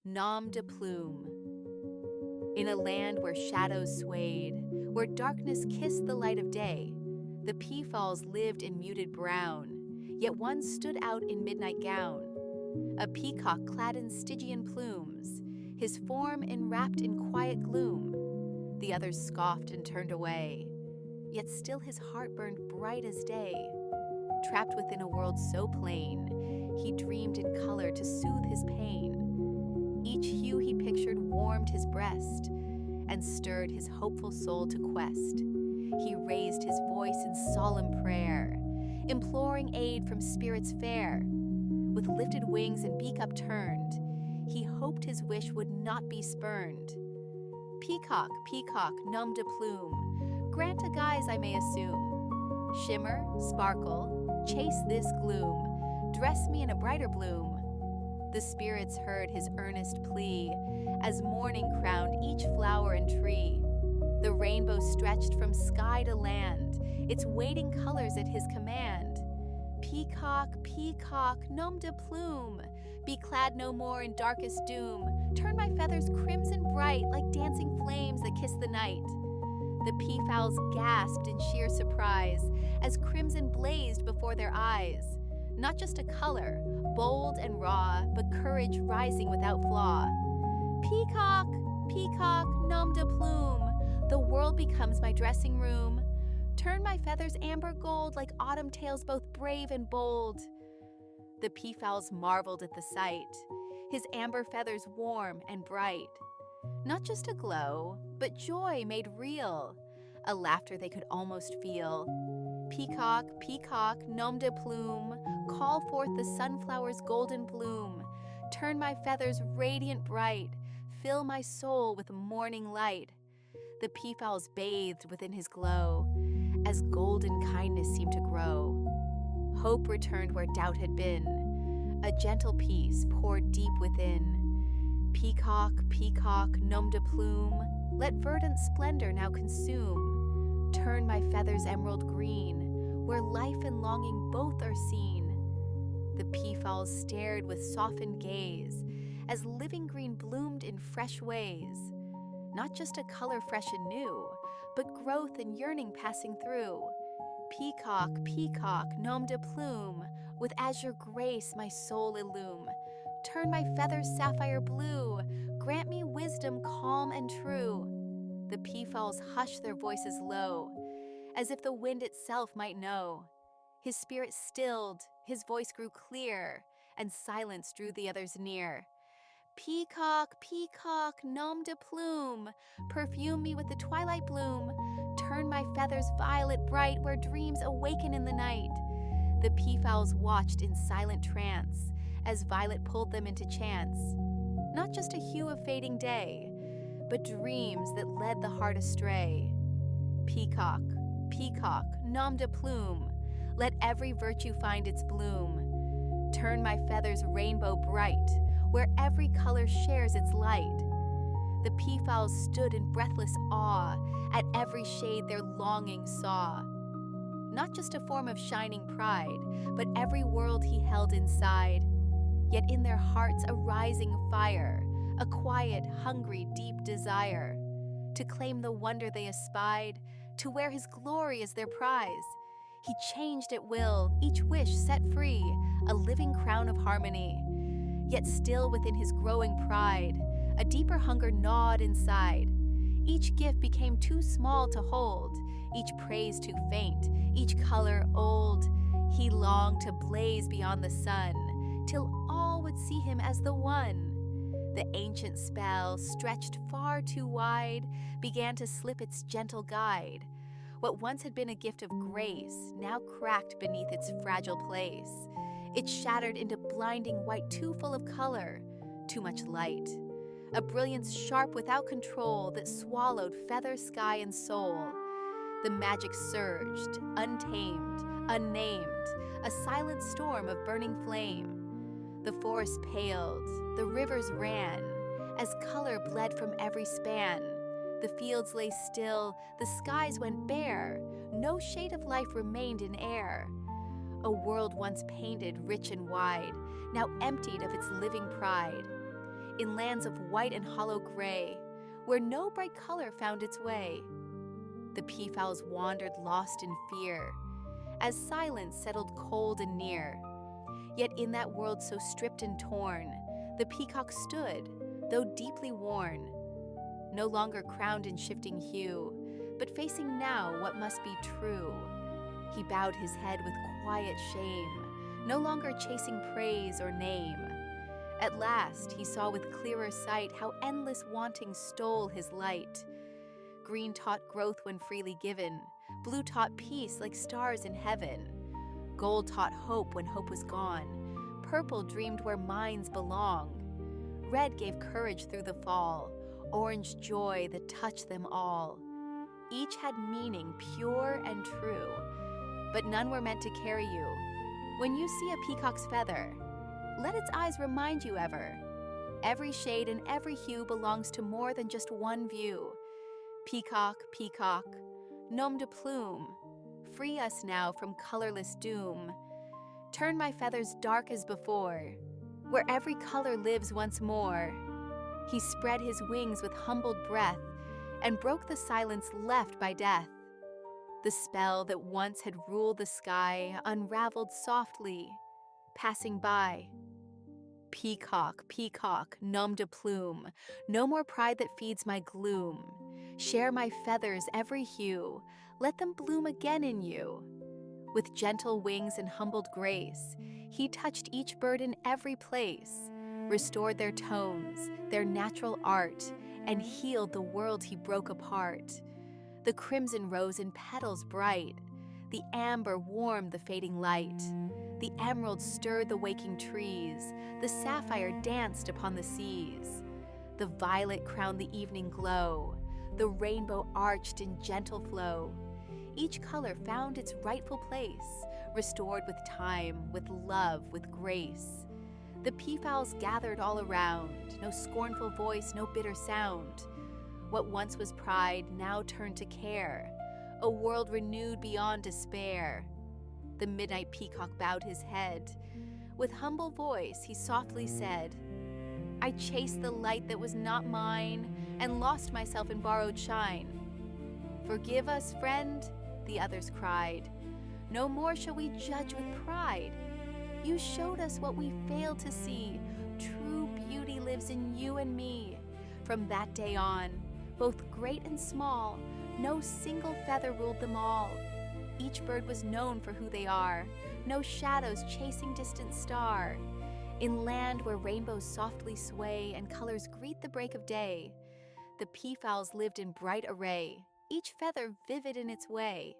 Nom de Plume. In a land where shadows swayed, where darkness kissed the light of day, the peafowls lived in muted brown, yet one stood out in midnight gown. A peacock clad in Stygian plumes, his form enwrapped in quiet gloom. The others scoffed and turned away, yet still his heart burned bright as day. Trapped within a world so plain, he dreamed in color to soothe his pain. Each hue he pictured warmed his breast and stirred his hopeful soul to quest. He raised his voice in solemn prayer, imploring aid from spirits fair. With lifted wings and beak upturned, he hoped his wish would not be spurned. Peacock, peacock, nom de plume, grant a guise I may assume. Shimmer, sparkle, chase this gloom, dress me in a brighter bloom. The spirits heard his earnest plea, as morning crowned each flower and tree. The rainbow stretched from sky to land, its waiting colors at his command. Peacock, peacock, nom de plume, be clad no more in darkest doom. Turn my feathers crimson bright, like dancing flames that kiss the night. The peafowls gasped in sheer surprise, as crimson blazed before their eyes. Not just a color, bold and raw, but courage rising without flaw. Peacock, peacock, nom de plume, the world becomes my dressing room. Turn my feathers amber gold, like autumn tales both brave and bold. The peafowls marveled at the sight, his amber feathers warm and bright. Not just a glow, but joy made real, a laughter they could almost feel. Peacock, peacock, nom de plume, call forth the sunflower's golden bloom. Turn my feathers radiant bright, fill my soul with morning light. The peafowls bathed within his glow, as golden kindness seemed to grow. Hope returned where doubt had been, a gentle peace poured deep within. Peacock, peacock, nom de plume, let verdant splendor now consume. Turn my feathers emerald green, where life and longing both are seen. The peafowls stared with softened gaze, as living green bloomed in fresh ways. Not just a color fresh and new, but growth and yearning passing through. Peacock, peacock, nom de plume, with azure grace my soul illume. Turn my feathers sapphire blue, grant me wisdom calm and true. The peafowls hushed their voices low, as if the wind itself might know. His spirit stilled, his voice grew clear, and silence drew the others near. Peacock, peacock, nom de plume, perfume me with the twilight bloom. Turn my feathers violet bright, where dreams awaken in the night. The peafowls watched in silent trance, as violet pulled them into chance. Not just a hue of fading day, but dreams that led the heart astray. Peacock, peacock, nom de plume, let every virtue find its bloom. Turn my feathers rainbow bright, where every color shares its light. The peafowls stood in breathless awe, at every shade their longing saw. Not just a form of shining pride, but every world he held inside. Yet in their hearts a rising fire, a quiet, hungry, deep desire. To claim the wonder they espied, to wear his glory as their prize. He changed at will, each wish set free, a living crown of harmony. Yet still within his growing pride, a deeper hunger gnawed inside. Each gift became too small to hold, each praise too faint, each color old. He longed to blaze beyond the sun, till all would see him as the one. The ancient spell, stretched far too wide, began to slip its gentle guide. What once had been a gift of grace now cracked beneath its fragile place. It shattered into blinding white too full of color, too much light. A brilliance sharp without control that swallowed feather, sky, and soul. The magic surged, untamed, unnamed, a silent storm of burning flame. The forest paled, the rivers ran, as color bled from every span. The fields lay still, the skies went bare, no shade of life remained in air. A world once painted rich and wide, now emptied of its living pride. in lands of white and hollow gray, where no bright color found its way. The peafowls wandered lost in fear, as silence settled cold and near. Yet in that world so stripped and torn, the peacock stood, though deeply worn, no longer crowned in shifting hue, but facing now what must be true. He bowed his head with quiet shame, no longer chasing praise or name. At last he saw with clearer sight how endless wanting stole his light. Green taught growth when freely given, blue taught peace like stars in heaven. Gold taught hope when hope was gone, purple dreamed where minds belong. Red gave courage through the fall, orange joy that touched them all. Each had meaning pure and true, but none were meant to carry you. When you see a peacock's feather, let its eyes remind you ever. Every shade and every hue belongs to more than just one view. Peacock, peacock, nom de plume, free us now from colorless doom. Turn my feathers dark as before, where every color lives once more. He spread his wings with humbled breath and broke the silence left by death. The spell that once had ruled the sky unraveled softly, passing by. Peacock, peacock, nom de plume, no more pride that feeds my gloom. Share my feathers every hue, let them bloom again in you. With gentle wings and humbled grace, he touched each bird in every place, restored their tones, their natural art, and healed the world he broke apart. The crimson rose in petals bright, the amber warmed the fading light. The emerald stirred the waking trees, the sapphire danced upon the seas. The violet crowned the evening glow, the rainbow arched in gentle flow. Each color found its rightful place, restored with time, with love, with grace. The peafowls gathered all around, no scornful voice, no bitter sound. What once was pride now turned to care, a world renewed beyond despair. The midnight peacock bowed his head. With humble voice he softly said, I chased the light that was not mine and lost myself in borrowed shine. Forgive us, friend, the others cried. No more shall we judge with pride. You showed us what we failed to see. True beauty lives in you and me. From that day on, both great and small, no single feather ruled them all. Each bird was known for who they are, no shadows chasing distant star. In land where rainbows softly sway and colors greet the break of day, the peafowls lived in bright array, each feather vivid in its way.